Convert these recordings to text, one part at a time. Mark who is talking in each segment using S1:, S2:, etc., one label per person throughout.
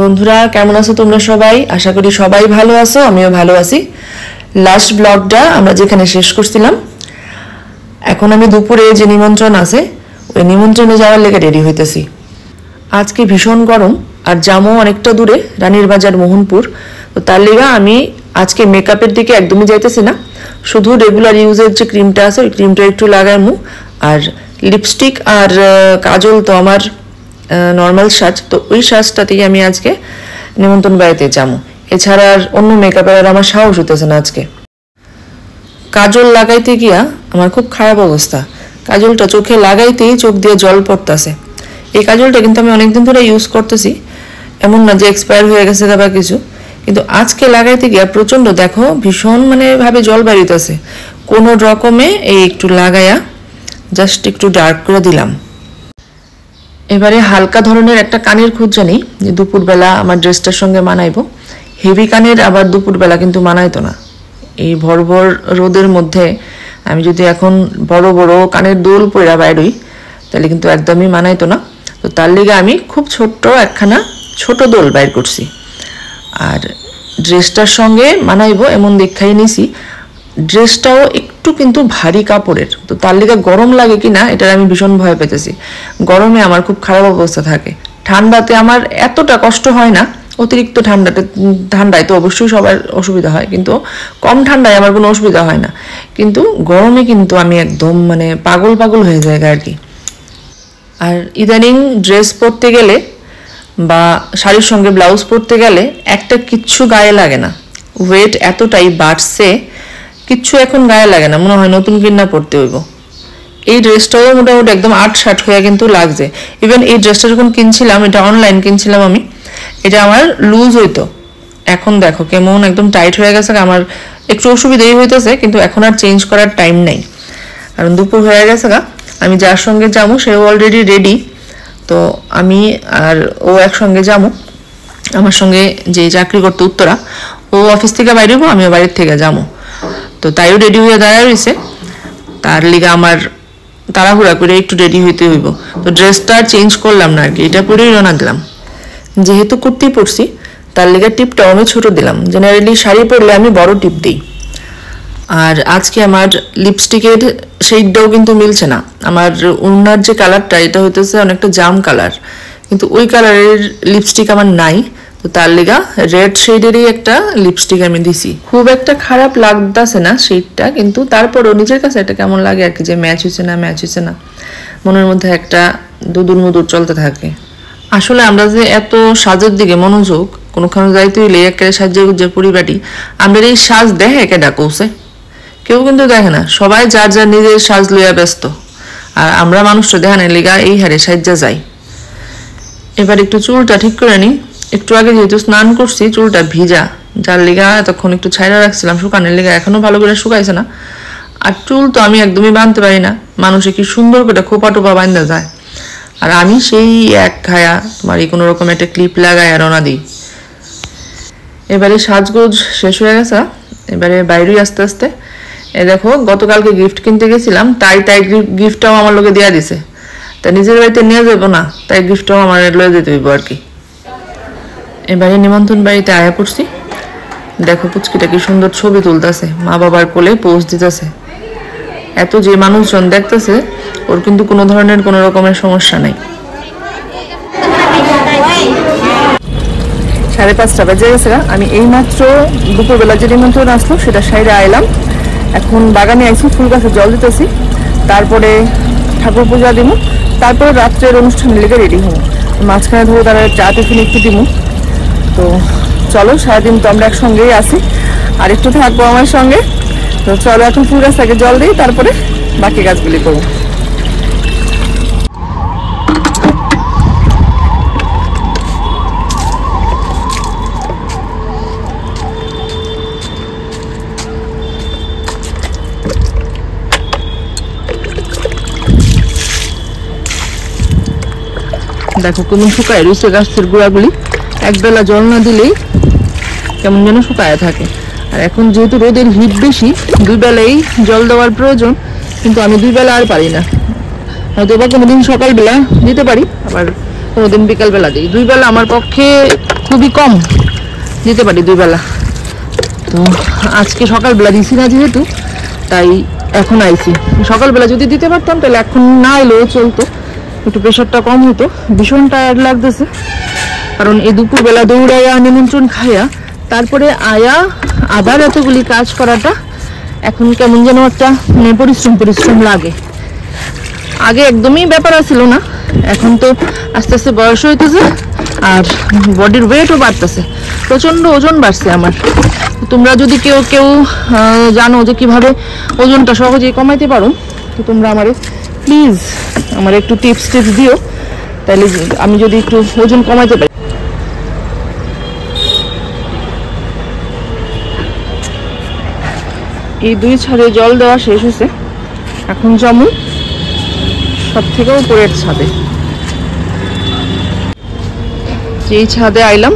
S1: বন্ধুরা কেমন আছো তোমরা সবাই? আশা করি সবাই ভালো আছো, আমিও ভালো আছি। লাস্ট ব্লগটা আমরা যেখানে শেষ করছিলাম, এখন আমি দুপুরে যে নিমন্ত্রণ আছে ওই নিমন্ত্রণে যাওয়ার লেগে রেডি হইতেছি। আজকে ভীষণ গরম আর যামও অনেকটা দূরে, রানীর বাজার মোহনপুর। তো তার লেগে আমি আজকে মেকআপের দিকে একদমই যাইতেছি না, শুধু রেগুলার ইউজের যে ক্রিমটা আছে ওই ক্রিমটা একটু লাগাইমু। আর লিপস্টিক আর কাজল তো আমার নর্মাল সাজ, তো ওই সাজটাতেই আমি আজকে নিমন্ত্রণ বাড়িতে যাবো। এছাড়া আর অন্য মেকআপের আর আমার সাহস হতেছে না আজকে। কাজল লাগাইতে গিয়া আমার খুব খারাপ অবস্থা, কাজলটা চোখে লাগাইতেই চোখ দিয়ে জল পড়তেছে। এই কাজলটা কিন্তু আমি অনেকদিন ধরে ইউজ করতেছি, এমন না যে এক্সপায়ার হয়ে গেছে বা কিছু, কিন্তু আজকে লাগাইতে গিয়া প্রচণ্ড দেখো ভীষণ ভাবে জল বাড়িতেছে। কোনো রকমে এই একটু লাগাইয়া জাস্ট একটু ডার্ক করে দিলাম। এবারে হালকা ধরনের একটা কানের খুঁজে নিই, যে দুপুরবেলা আমার ড্রেসটার সঙ্গে মানাইবো। হেভি কানের আবার দুপুরবেলা কিন্তু মানাইতো না। এই ভরভর রোদের মধ্যে আমি যদি এখন বড় বড় কানের দুল পরে বাইরই তাহলে কিন্তু একদমই মানাইতো না। তো তার লেগে আমি খুব ছোট্ট একখানা ছোট দোল বাইর করছি, আর ড্রেসটার সঙ্গে মানাইবো এমন দেখাই নিছি। ড্রেসটাও একটু কিন্তু ভারী কাপড়ের, তো তার লেগে গরম লাগে কি না এটার আমি ভীষণ ভয় পেতেছি। গরমে আমার খুব খারাপ অবস্থা থাকে, ঠান্ডাতে আমার এতটা কষ্ট হয় না। অতিরিক্ত ঠান্ডায় তো অবশ্যই সবার অসুবিধা হয়, কিন্তু কম ঠান্ডায় আমার কোনো অসুবিধা হয় না। কিন্তু গরমে কিন্তু আমি একদম পাগল পাগল হয়ে যায় আর কি। আর ইদানিং ড্রেস পরতে গেলে বা শাড়ির সঙ্গে ব্লাউজ পরতে গেলে একটা কিচ্ছু গায়ে লাগে না, ওয়েট এতটাই বাড়ছে, কিচ্ছু এখন গায়ে লাগে না, মনে হয় নতুন কিনা পরতে হইব। এই ড্রেসটাও মোটামুটি একদম ৮-৬০ হয়ে কিন্তু লাগছে। ইভেন এই ড্রেসটা যখন কিনছিলাম, এটা অনলাইন কিনছিলাম আমি, এটা আমার লুজ হইতো, এখন দেখো কেমন একদম টাইট হয়ে গেছে। আমার একটু অসুবিধাই হইতেছে, কিন্তু এখন আর চেঞ্জ করার টাইম নাই, কারণ দুপুর হয়ে গেছে গা। আমি যার সঙ্গে যাবো সেও অলরেডি রেডি, তো আমি আর ও একসঙ্গে যাবো। আমার সঙ্গে যে চাকরি করতে উত্তরা, ও অফিস থেকে বাইরে হবো, আমিও বাড়ির থেকে যাবো। তো তাইও রেডি হয়ে দাঁড়ায় রয়েছে, তার লিগে আমার তাড়াহুড়া করে একটু রেডি হইতে হইব। তো ড্রেসটা চেঞ্জ করলাম না আর কি, এটা পরেই রওনা দিলাম। যেহেতু কুর্তি পরছি তার লিগে টিপটাও আমি ছোট দিলাম, জেনারেলি শাড়ি পরলে আমি বড় টিপ দিই। আর আজকে আমার লিপস্টিকের শেডটাও কিন্তু মিলছে না। আমার ওড়নার যে কালারটা এটা হইতেছে অনেকটা জাম কালার, কিন্তু ওই কালারের লিপস্টিক আমার নাই। তো তার লেগা রেড শেডেরই একটা লিপস্টিক আমি দিছি। খুব একটা খারাপ লাগতেছে না শেডটা, কিন্তু তারপরও নিজের কাছে একটা কেমন লাগে আর কি, যে ম্যাচ হয়েছে না, মনের মধ্যে একটা দুদুর মুদুর চলতে থাকে। আসলে আমরা যে এত সাজের দিকে মনোযোগ, কোনোখানে যাইতে হইলে একটা সাজে গুজে পরিপাটি, আমরা এই সাজ দেখে কেডা কৌছে? কেউ কিন্তু দেখে না, সবাই যার যার নিজের সাজ লইয়া ব্যস্ত, আর আমরা মানুষটা দেখানোর লিগা এই হারে সাজ্জা যাই। এবার একটু চুলটা ঠিক করে নিই। একটু আগে যেহেতু স্নান করছি, চুলটা ভিজা, যার লিগা এতক্ষণ একটু ছাইড়া রাখছিলাম শুকানোর লিগা, এখনো ভালো করে শুকাইছে না। আর চুল তো আমি একদমই বাঁধতে পারি না, মানুষে কি সুন্দর করে খোপা টোপা বাঁধা যায়, আর আমি সেই এক খায়া তোমার এই কোনো রকম একটা ক্লিপ লাগায় রওনা দিই। এবারে সাজগোজ শেষ হয়ে গেছে, এবারে বাইরেই আস্তে আস্তে। এ দেখো গতকালকে গিফট কিনতে গেছিলাম, তাই গিফটটাও আমার লোকে দেওয়া দিছে। তা নিজের বাড়িতে নিয়ে যাবো না, তাই গিফটটাও আমার লয়ে যেতে হইব আর কি। এবারে নিমন্ত্রণ বাড়িতে আয়া পড়ছি, দেখো পুচকিটা কি সুন্দর ছবি তুলতেছে, মা বাবার কোলে পোজ দিতেছে। এত যে মানুষজন দেখতেছে, ওর কিন্তু কোনো ধরনের কোনো রকমের সমস্যা নেই। 5:30 বাজে গেছে। আমি এইমাত্র দুপুরবেলা যে নিমন্ত্রণ আসলো সেটা সাইডে আইলাম, এখন বাগানে আইছি, ফুল গাছে জল দিতেছি, তারপরে ঠাকুর পূজা দিব, তারপরে রাত্রের অনুষ্ঠানের লেগে রেডি হবো। মাঝখানে ধরে তারা চা টিফিন একটু দিব। তো চলো, সারাদিন তো আমরা একসঙ্গেই আসি, আর একটু থাকবো আমার সঙ্গে। তো চলো এখন ফুল গাছটাকে জল দিই, তারপরে বাকি কাজগুলি করবো। দেখো কেমন শুকায় রয়েছে গাছের গোড়াগুলি, একবেলা জল না দিলেই কেমন যেন শুকায় থাকে। আর এখন যেহেতু রোদের হিট বেশি, 2 বেলাই জল দেওয়ার প্রয়োজন, কিন্তু আমি 2 বেলা আর পারি না। হয়তো বা কোনোদিন সকালবেলা দিতে পারি, আবার কোনোদিন বিকালবেলা দিই। 2 বেলা আমার পক্ষে খুবই কম দিতে পারি, 2 বেলা। তো আজকে সকালবেলা দিছি না যেহেতু, তাই এখন আইছি। সকালবেলা যদি দিতে পারতাম তাহলে এখন না এলেও চলতো, একটু প্রেশারটা কম হতো। ভীষণ টায়ার্ড লাগতেছে, কারণ এই দুপুরবেলা দৌড়াইয়া নিমন্ত্রণ খাইয়া তারপরে আয়া আবার এতগুলি কাজ করাটা এখন কেমন যেন একটা পরিশ্রম লাগে। আগে একদমই ব্যাপার ছিল না, এখন তো আস্তে আস্তে বয়স হইতেছে আর বডির ওয়েটও বাড়তেছে, প্রচন্ড ওজন বাড়ছে আমার। তোমরা যদি কেউ জানো যে কিভাবে ওজনটা সহজেই কমাইতে পারো, তো তোমরা আমারে প্লিজ আমার একটু টিপস দিও, তাহলে আমি যদি একটু ওজন কমাইতে পারি। এই 2 ছাদে জল দেওয়া শেষ হয়েছে, এখন জমু সব থেকে উপরের ছাদে। এই ছাদে আইলাম,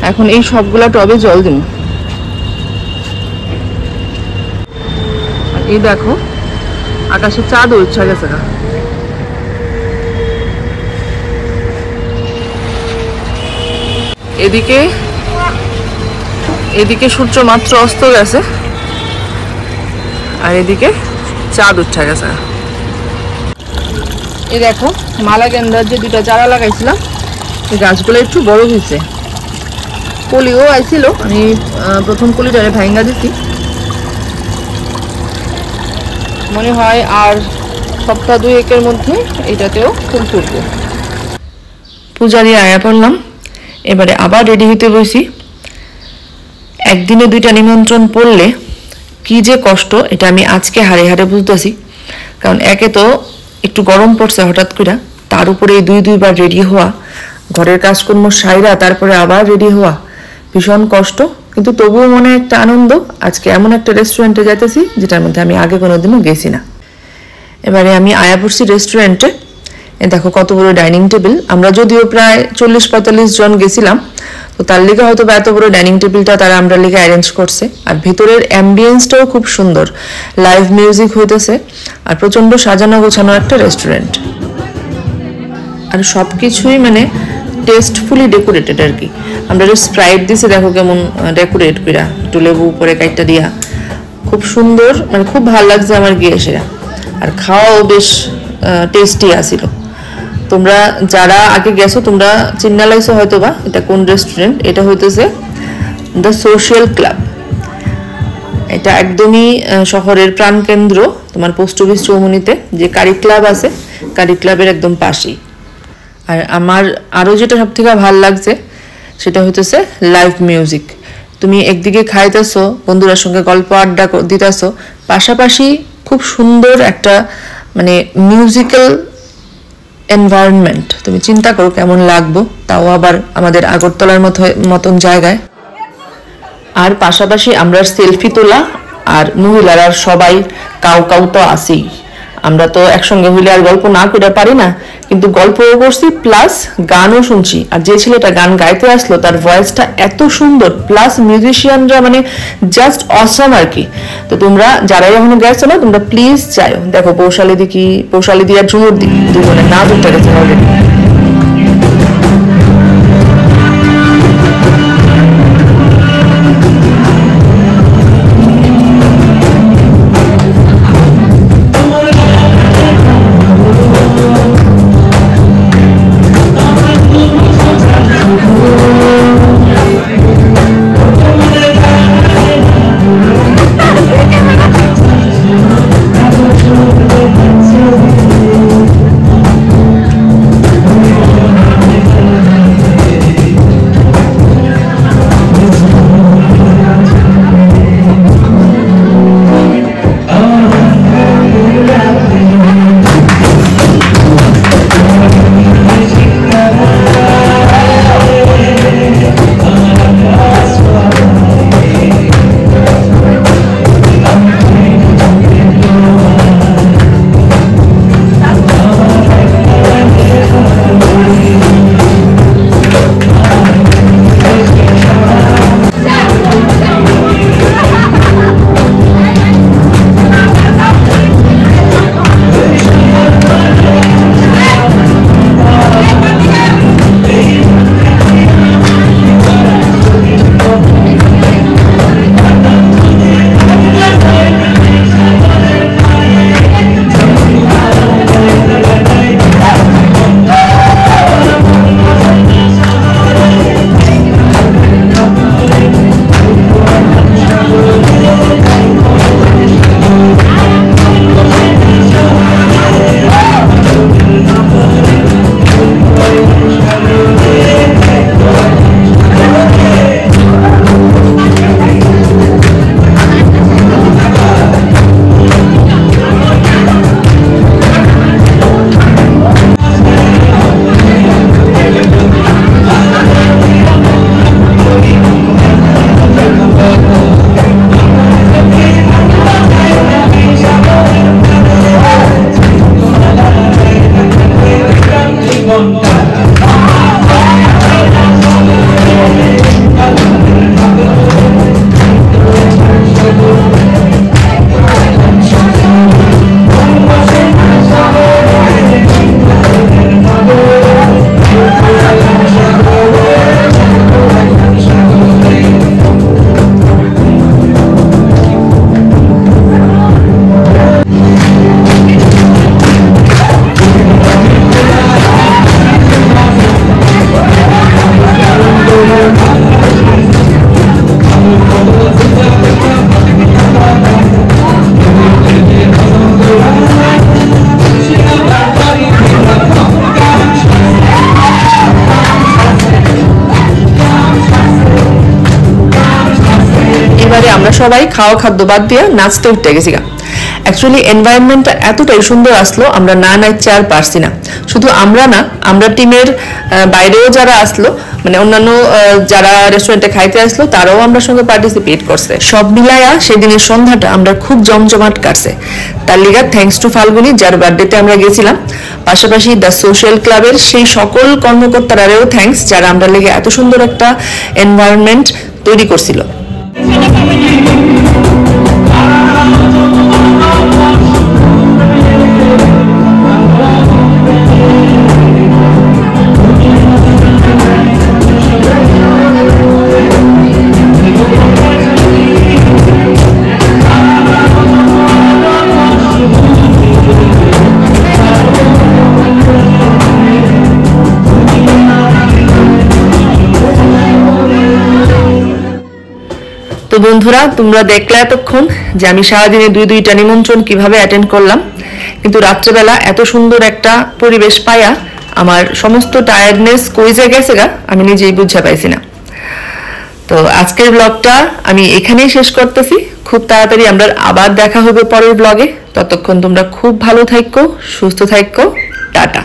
S1: এখন এই সবগুলা টবে জল দিব। এই দেখো আকাশে চাঁদ উঠছে গেছে না, এদিকে সূর্য মাত্র অস্ত গেছে আর এদিকে চাঁদ উঠছে গেছে। এই দেখো মালা গেন্দার যে 2টা চারা লাগাইছিলাম, এই গাছগুলো একটু বড় হয়েছে। কলিও আইছিল, আমি প্রথম কলিটারে ভাঙ্গা দিছি। মনে হয় আর সপ্তাহ 2-1-এর মধ্যে এটাতেও ফুল ফুটবে। পূজা দিয়ে আয়া পড়লাম, এবারে আবার রেডি হইতে বসি। একদিনে 2টা নিমন্ত্রণ পড়লে কি যে কষ্ট, এটা আমি আজকে হারে হারে বুঝতেছি। কারণ একে তো একটু গরম পড়ছে হঠাৎ করে, তার উপরে এই 2-2বার রেডি হওয়া, ঘরের কাজকর্ম সাইরা তারপরে আবার রেডি হওয়া, ভীষণ কষ্ট। কিন্তু তবুও মনে একটা আনন্দ, আজকে এমন একটা রেস্টুরেন্টে যাইতেছি যেটার মধ্যে আমি আগে কোনোদিনও গেছি না। এবারে আমি আয়া পড়ছি রেস্টুরেন্টে। দেখো কত বড় ডাইনিং টেবিল। আমরা যদিও প্রায় 40-45 জন গেছিলাম, তো তার লিগে হয়তো এত বড় ডাইনিং টেবিলটা তারা আমরা লিগে অ্যারেঞ্জ করছে। আর ভিতরের অ্যাম্বিয়েন্সটাও খুব সুন্দর, লাইভ মিউজিক হইতেছে, আর প্রচন্ড সাজানো গোছানো একটা রেস্টুরেন্ট। আর সব কিছুই মানে টেস্টফুলি ডেকোরেটেড আর কি। আমরা যে স্প্রাইট দিছে দেখো কেমন ডেকোরেট করা, একটু লেবু উপরে কাইটটা দিয়া, খুব সুন্দর, মানে খুব ভালো লাগছে আমার গিয়ে সেটা। আর খাওয়াও বেশ টেস্টি আসিল। তোমরা যারা আগে গেছো তোমরা চিন্না লাইছো হয়তো বা এটা কোন রেস্টুরেন্ট। এটা হইতেছে দ্য সোশ্যাল ক্লাব। এটা একদমই শহরের প্রাণকেন্দ্র, তোমার পোস্ট অফিস চৌমুনিতে যে কারি ক্লাব আছে, কারি ক্লাবের একদম পাশেই। আর আমার আরও যেটা সব থেকে ভালো লাগছে সেটা হইতেছে লাইভ মিউজিক। তুমি একদিকে খাইতেছো, বন্ধুদের সঙ্গে গল্প আড্ডা দিতেছো, পাশাপাশি খুব সুন্দর একটা মানে মিউজিক্যাল এনভায়রনমেন্ট। তুমি চিন্তা করো কেমন লাগবো, তাও আবার আমাদের আগরতলার মতন জায়গায়। আর পাশাপাশি আমরা সেলফি তোলা, আর মহিলারা সবাই কাউ তো আসেই। আমরা তো একসঙ্গে হইলে আর গল্প না করে পারি না, কিন্তু গল্পও করছি প্লাস গানও শুনছি। আর যে ছেলেটা গান গাইতে আসলো তার ভয়েসটা এত সুন্দর, প্লাস মিউজিশিয়ানরা মানে জাস্ট অসাম আর কি। তো তোমরা যারাই এখনো গেছো না, তোমরা প্লিজ যাও। দেখো পৌশালি দিয়ে আর ঝুমুর দি দুজনের না দুটা গেছে অলরেডি। আমরা সবাই খাওয়া খাদ্য বাদ দিয়ে নাচতে উঠতে গেছি। অ্যাকচুয়ালি এনভায়রনমেন্টটা এতটাই সুন্দর আসলো, আমরা না নাচতে আর পারছি না। শুধু আমরা না, আমরা টিমের বাইরেও যারা আসলো, মানে অন্যান্য যারা রেস্টুরেন্টে খাইতে আসলো তারাও আমরা সঙ্গে পার্টিসিপেট করছে। সব মিলাইয়া সেদিনের সন্ধ্যাটা আমরা খুব জমজমাট কাটছে। তার লিগা থ্যাঙ্কস টু ফাল্গুনি, যার বার্থডেতে আমরা গেছিলাম। পাশাপাশি দ্য সোশ্যাল ক্লাবের সেই সকল কর্মকর্তারাও থ্যাঙ্কস, যারা আমরা লেগে এত সুন্দর একটা এনভায়রনমেন্ট তৈরি করছিল। তো বন্ধুরা, তোমরা দেখলে এতক্ষণ যে আমি সারাদিনে দুইটা নিমন্ত্রণ কিভাবে অ্যাটেন্ড করলাম, কিন্তু রাত্রেবেলা এত সুন্দর একটা পরিবেশ পাইয়া আমার সমস্ত টায়ার্ডনেস কই যে গেছে আমি নিজেই বুঝতে পাইছি না। তো আজকের ব্লগটা আমি এখানেই শেষ করতেছি। খুব তাড়াতাড়ি আমরা আবার দেখা হবে পরের ব্লগে। ততক্ষণ তোমরা খুব ভালো থাকো, সুস্থ থাকো। টাটা।